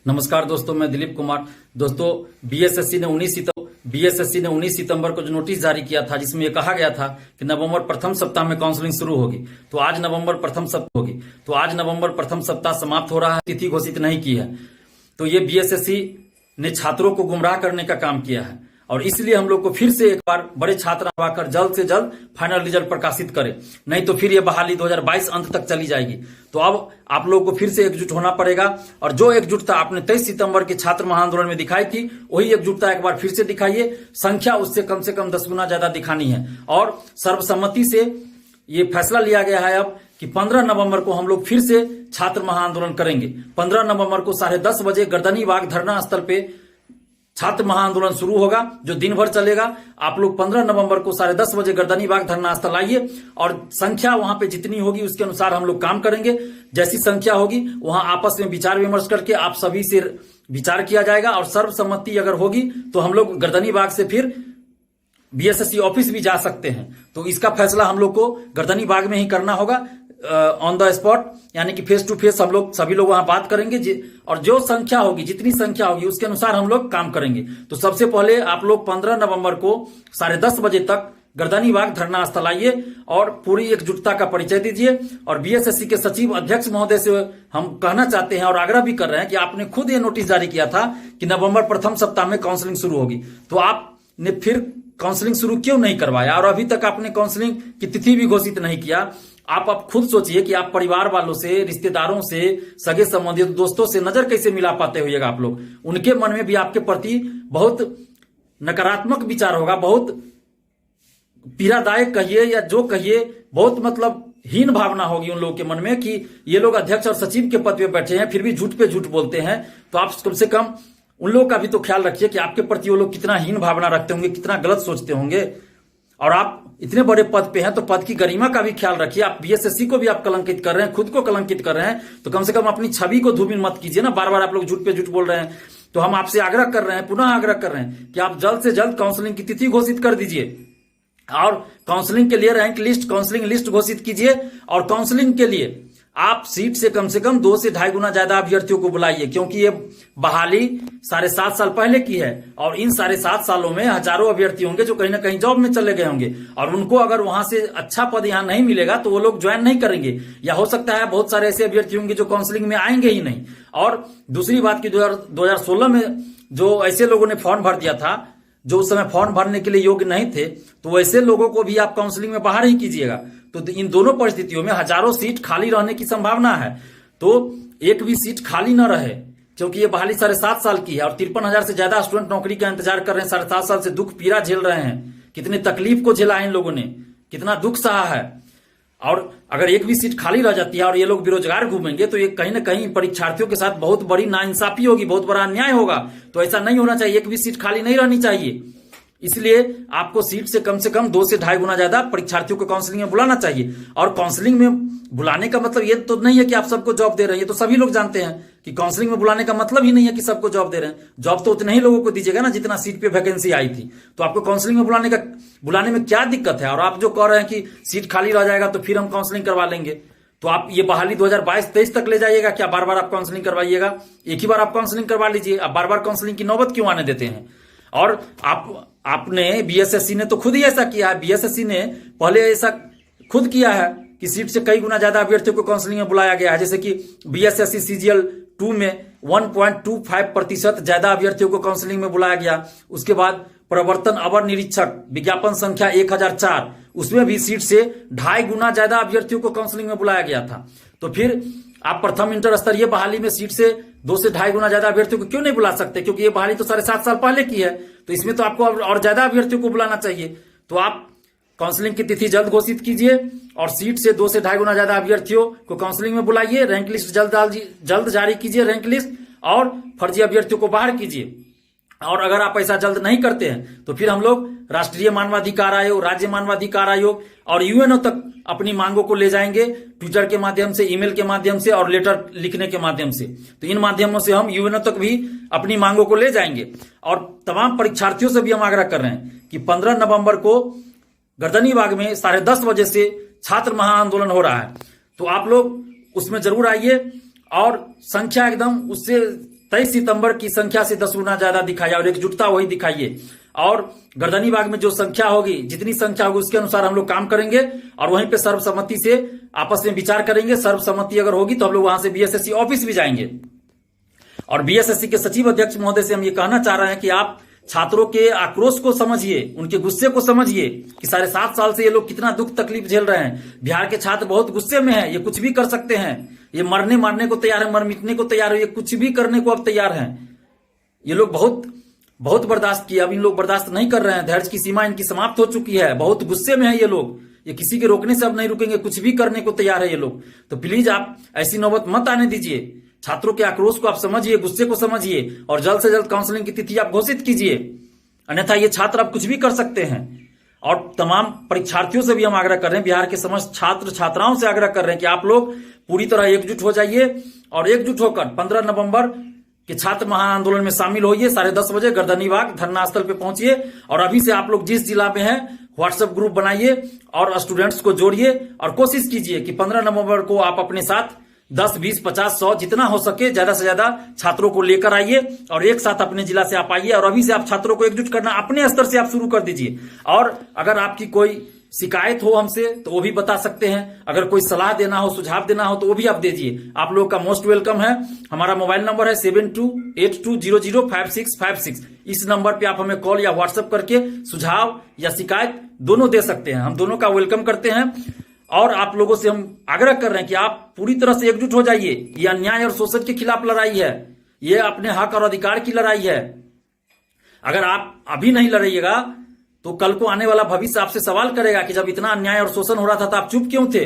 नमस्कार दोस्तों, मैं दिलीप कुमार। दोस्तों, बीएसएससी ने 19 सितंबर को जो नोटिस जारी किया था, जिसमें यह कहा गया था कि नवंबर प्रथम सप्ताह में काउंसलिंग शुरू होगी। तो आज नवंबर प्रथम सप्ताह समाप्त हो रहा है। तिथि घोषित नहीं की है, तो ये बीएसएससी ने छात्रों को गुमराह करने का काम किया है और इसलिए हम लोग को फिर से एक बार बड़े छात्र आकर जल्द से जल्द फाइनल रिजल्ट प्रकाशित करें, नहीं तो फिर ये बहाली 2022 अंत तक चली जाएगी। तो अब आप लोगों को फिर से एकजुट होना पड़ेगा और जो एकजुटता आपने 23 सितंबर के छात्र महाआंदोलन में दिखाई थी, वही एकजुटता एक बार फिर से दिखाइए। संख्या उससे कम से कम 10 गुना ज्यादा दिखानी है और सर्वसम्मति से ये फैसला लिया गया है अब कि 15 नवंबर को हम लोग फिर से छात्र महाआंदोलन करेंगे। 15 नवंबर को 10:30 बजे गर्दनी बाग धरना स्थल पे छात्र महाआंदोलन शुरू होगा, जो दिन भर चलेगा। आप लोग 15 नवंबर को 10:30 बजे गर्दनी बाग धरना स्थल आइए और संख्या वहां पे जितनी होगी उसके अनुसार हम लोग काम करेंगे। जैसी संख्या होगी वहां आपस में विचार विमर्श करके आप सभी से विचार किया जाएगा और सर्वसम्मति अगर होगी तो हम लोग गर्दनी बाग से फिर बीएसएससी ऑफिस भी जा सकते हैं। तो इसका फैसला हम लोग को गर्दनी बाग में ही करना होगा, ऑन द स्पॉट, यानी कि फेस टू फेस हम लोग सभी लोग वहां बात करेंगे और जो संख्या होगी, जितनी संख्या होगी उसके अनुसार हम लोग काम करेंगे। तो सबसे पहले आप लोग 15 नवंबर को 10:30 बजे तक गर्दनी बाग धरना स्थल आइए और पूरी एकजुटता का परिचय दीजिए। और बीएसएससी के सचिव अध्यक्ष महोदय से हम कहना चाहते हैं और आग्रह भी कर रहे हैं कि आपने खुद ये नोटिस जारी किया था कि नवंबर प्रथम सप्ताह में काउंसलिंग शुरू होगी, तो आपने फिर काउंसलिंग शुरू क्यों नहीं करवाया और अभी तक आपने काउंसलिंग की तिथि भी घोषित नहीं किया। आप खुद सोचिए कि आप परिवार वालों से, रिश्तेदारों से, सगे संबंधित दोस्तों से नजर कैसे मिला पाते होइएगा आप लोग। उनके मन में भी आपके प्रति बहुत नकारात्मक विचार होगा, बहुत पीड़ादायक कहिए या जो कहिए, बहुत मतलब हीन भावना होगी उन लोगों के मन में कि ये लोग अध्यक्ष और सचिव के पद पे बैठे हैं फिर भी झूठ पे झूठ बोलते हैं। तो आप कम से कम उन लोगों का भी तो ख्याल रखिए कि आपके प्रति वो लोग कितना हीन भावना रखते होंगे, कितना गलत सोचते होंगे। और आप इतने बड़े पद पे हैं तो पद की गरिमा का भी ख्याल रखिए। आप बीएसएससी को भी आप कलंकित कर रहे हैं, खुद को कलंकित कर रहे हैं, तो कम से कम अपनी छवि को धूमिल मत कीजिए ना। बार बार आप लोग झूठ पे झूठ बोल रहे हैं। तो हम आपसे आग्रह कर रहे हैं, पुनः आग्रह कर रहे हैं कि आप जल्द से जल्द काउंसलिंग की तिथि घोषित कर दीजिए और काउंसलिंग के लिए रैंक लिस्ट, काउंसलिंग लिस्ट घोषित कीजिए। और काउंसलिंग के लिए आप सीट से कम 2 से 2.5 गुना ज्यादा अभ्यर्थियों को बुलाइए, क्योंकि ये बहाली 7.5 साल पहले की है और इन 7.5 सालों में हजारों अभ्यर्थी होंगे जो कहीं ना कहीं जॉब में चले गए होंगे और उनको अगर वहां से अच्छा पद यहां नहीं मिलेगा तो वो लोग ज्वाइन नहीं करेंगे, या हो सकता है बहुत सारे ऐसे अभ्यर्थी होंगे जो काउंसलिंग में आएंगे ही नहीं। और दूसरी बात की 2016 में जो ऐसे लोगों ने फॉर्म भर दिया था, जो उस समय फॉर्म भरने के लिए योग्य नहीं थे, तो वैसे लोगों को भी आप काउंसलिंग में बाहर ही कीजिएगा। तो इन दोनों परिस्थितियों में हजारों सीट खाली रहने की संभावना है। तो एक भी सीट खाली न रहे, क्योंकि ये बहाली 7.5 साल की है और 53,000 से ज्यादा स्टूडेंट नौकरी का इंतजार कर रहे हैं। 7.5 साल से दुख पीड़ा झेल रहे हैं, कितनी तकलीफ को झेला है इन लोगों ने, कितना दुख सहा है। और अगर एक भी सीट खाली रह जाती है और ये लोग बेरोजगार घूमेंगे तो ये कहीं ना कहीं परीक्षार्थियों के साथ बहुत बड़ी नाइंसाफी होगी, बहुत बड़ा अन्याय होगा। तो ऐसा नहीं होना चाहिए, एक भी सीट खाली नहीं रहनी चाहिए। इसलिए आपको सीट से कम 2 से 2.5 गुना ज्यादा परीक्षार्थियों को काउंसलिंग में बुलाना चाहिए। और काउंसलिंग में बुलाने का मतलब ये तो नहीं है कि आप सबको जॉब दे रहे हैं, ये तो सभी लोग जानते हैं कि काउंसलिंग में बुलाने का मतलब ही नहीं है कि सबको जॉब दे रहे हैं। जॉब तो उतने ही लोगों को दीजिएगा ना जितना सीट पे वैकेंसी आई थी। तो आपको काउंसलिंग में बुलाने में क्या दिक्कत है? और आप जो कह रहे हैं कि सीट खाली रह जाएगा तो फिर हम काउंसलिंग करवा लेंगे, तो आप ये बहाली 2022-23 तक ले जाइएगा क्या? बार बार आप काउंसलिंग करवाइएगा? एक ही बार आप काउंसलिंग करवा लीजिए, आप बार बार काउंसलिंग की नौबत क्यों आने देते हैं? और आपने बीएसएससी ने तो खुद ही ऐसा किया है। बीएसएससी ने पहले ऐसा खुद किया है कि सीट से कई गुना ज्यादा अभ्यर्थियों को काउंसलिंग में बुलाया गया है। जैसे कि बीएसएससी सीजीएल 2 में 1.25% ज्यादा अभ्यर्थियों को काउंसलिंग में बुलाया गया। उसके बाद प्रवर्तन अवर निरीक्षक विज्ञापन संख्या 1004, उसमें भी सीट से 2.5 गुना ज्यादा अभ्यर्थियों को काउंसलिंग में बुलाया गया था। तो फिर आप प्रथम इंटर स्तरीय बहाली में सीट से 2 से 2.5 गुना ज्यादा अभ्यर्थियों को क्यों नहीं बुला सकते? क्योंकि ये बहाली तो 7.5 साल पहले की है, तो इसमें तो आपको और ज्यादा अभ्यर्थियों को बुलाना चाहिए। तो आप काउंसलिंग की तिथि जल्द घोषित कीजिए और सीट से 2 से 2.5 गुना ज्यादा अभ्यर्थियों को काउंसलिंग में बुलाइए। रैंक लिस्ट जल्द जारी कीजिए, रैंक लिस्ट, और फर्जी अभ्यर्थियों को बाहर कीजिए। और अगर आप ऐसा जल्द नहीं करते हैं तो फिर हम लोग राष्ट्रीय मानवाधिकार आयोग, राज्य मानवाधिकार आयोग और यूएनओ तक अपनी मांगों को ले जाएंगे, ट्विटर के माध्यम से, ईमेल के माध्यम से और लेटर लिखने के माध्यम से। तो इन माध्यमों से हम यूएनओ तक भी अपनी मांगों को ले जाएंगे। और तमाम परीक्षार्थियों से भी हम आग्रह कर रहे हैं कि 15 नवंबर को गर्दनी बाग में 10:30 बजे से छात्र महाआंदोलन हो रहा है, तो आप लोग उसमें जरूर आइए और संख्या एकदम उससे 23 सितंबर की संख्या से 10 गुना ज्यादा दिखाइए और एकजुटता वही दिखाइए। और गर्दनी बाग में जो संख्या होगी, जितनी संख्या होगी उसके अनुसार हम लोग काम करेंगे और वहीं पे सर्वसम्मति से आपस में विचार करेंगे। सर्वसम्मति अगर होगी तो हम लोग वहां से बीएसएससी ऑफिस भी जाएंगे। और बीएसएससी के सचिव अध्यक्ष महोदय से हम ये कहना चाह रहे हैं कि आप छात्रों के आक्रोश को समझिए, उनके गुस्से को समझिए कि 7.5 साल से ये लोग कितना दुख तकलीफ झेल रहे हैं। बिहार के छात्र बहुत गुस्से में हैं, ये कुछ भी कर सकते हैं, ये मरने मारने को तैयार है, मर मिटने को तैयार है, ये कुछ भी करने को अब तैयार हैं। ये लोग बहुत बर्दाश्त किया, अब इन लोग बर्दाश्त नहीं कर रहे हैं, धैर्य की सीमा इनकी समाप्त हो चुकी है, बहुत गुस्से में है ये लोग, ये किसी के रोकने से अब नहीं रुकेंगे, कुछ भी करने को तैयार है ये लोग। तो प्लीज आप ऐसी नौबत मत आने दीजिए। छात्रों के आक्रोश को आप समझिए, गुस्से को समझिए और जल्द से जल्द काउंसलिंग की तिथि आप घोषित कीजिए, अन्यथा ये छात्र अब कुछ भी कर सकते हैं। और तमाम परीक्षार्थियों से भी हम आग्रह कर रहे हैं, बिहार के समस्त छात्र छात्राओं से आग्रह कर रहे हैं कि आप लोग पूरी तरह एकजुट हो जाइए और एकजुट होकर 15 नवंबर के छात्र महाआंदोलन में शामिल होइए। 10:30 बजे गर्दनी बाग धरना स्थल पे पहुंचिए और अभी से आप लोग जिस जिला में हैं व्हाट्सएप ग्रुप बनाइए और स्टूडेंट्स को जोड़िए और कोशिश कीजिए कि 15 नवंबर को आप अपने साथ 10, 20, 50, 100 जितना हो सके ज्यादा से ज्यादा छात्रों को लेकर आइए और एक साथ अपने जिला से आप आइए और अभी से आप छात्रों को एकजुट करना अपने स्तर से आप शुरू कर दीजिए। और अगर आपकी कोई शिकायत हो हमसे तो वो भी बता सकते हैं, अगर कोई सलाह देना हो, सुझाव देना हो तो वो भी आप दीजिए। आप लोग का मोस्ट वेलकम है। हमारा मोबाइल नंबर है 7282005656। इस नंबर पे आप हमें कॉल या व्हाट्सएप करके सुझाव या शिकायत दोनों दे सकते हैं, हम दोनों का वेलकम करते हैं। और आप लोगों से हम आग्रह कर रहे हैं कि आप पूरी तरह से एकजुट हो जाइए। ये अन्याय और शोषण के खिलाफ लड़ाई है, ये अपने हक और अधिकार की लड़ाई है। अगर आप अभी नहीं लड़िएगा तो कल को आने वाला भविष्य आपसे सवाल करेगा कि जब इतना अन्याय और शोषण हो रहा था तो आप चुप क्यों थे।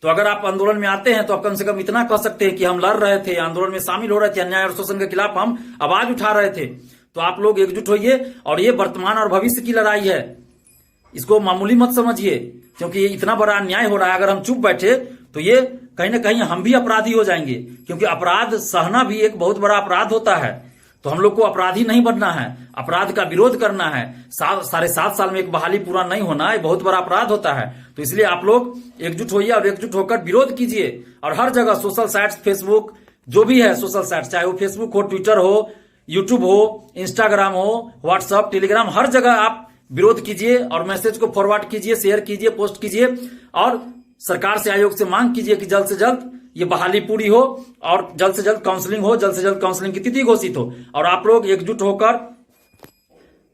तो अगर आप आंदोलन में आते हैं तो आप कम से कम इतना कह सकते हैं कि हम लड़ रहे थे, आंदोलन में शामिल हो रहे थे, अन्याय और शोषण के खिलाफ हम आवाज उठा रहे थे। तो आप लोग एकजुट होइए और ये वर्तमान और भविष्य की लड़ाई है, इसको मामूली मत समझिए, क्योंकि ये इतना बड़ा अन्याय हो रहा है। अगर हम चुप बैठे तो ये कहीं ना कहीं हम भी अपराधी हो जाएंगे, क्योंकि अपराध सहना भी एक बहुत बड़ा अपराध होता है। तो हम लोग को अपराधी नहीं बनना है, अपराध का विरोध करना है। 7.5 साल में एक बहाली पूरा नहीं होना ये बहुत बड़ा अपराध होता है। तो इसलिए आप लोग एकजुट होइए और एकजुट होकर विरोध कीजिए। और हर जगह सोशल साइट्स, फेसबुक जो भी है सोशल साइट्स, चाहे वो फेसबुक हो, ट्विटर हो, यूट्यूब हो, इंस्टाग्राम हो, व्हाट्सएप, टेलीग्राम, हर जगह आप विरोध कीजिए और मैसेज को फॉरवर्ड कीजिए, शेयर कीजिए, पोस्ट कीजिए और सरकार से, आयोग से मांग कीजिए कि जल्द से जल्द ये बहाली पूरी हो और जल्द से जल्द काउंसलिंग हो, जल्द से जल्द काउंसलिंग की तिथि घोषित हो। और आप लोग एकजुट होकर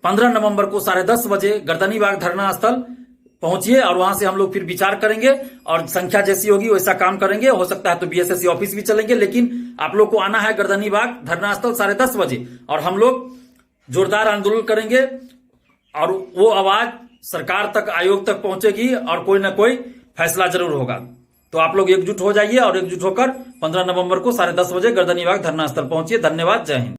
15 नवंबर को 10:30 बजे गर्दनी बाग धरना स्थल पहुंचिए और वहां से हम लोग फिर विचार करेंगे और संख्या जैसी होगी वैसा काम करेंगे। हो सकता है तो बीएसएससी ऑफिस भी चलेंगे, लेकिन आप लोग को आना है गर्दनी बाग धरना स्थल 10:30 बजे और हम लोग जोरदार आंदोलन करेंगे और वो आवाज सरकार तक, आयोग तक पहुंचेगी और कोई ना कोई फैसला जरूर होगा। तो आप लोग एकजुट हो जाइए और एकजुट होकर 15 नवंबर को 10:30 बजे गर्दनी बाग धरना स्थल पहुंचिए। धन्यवाद, जय हिंद।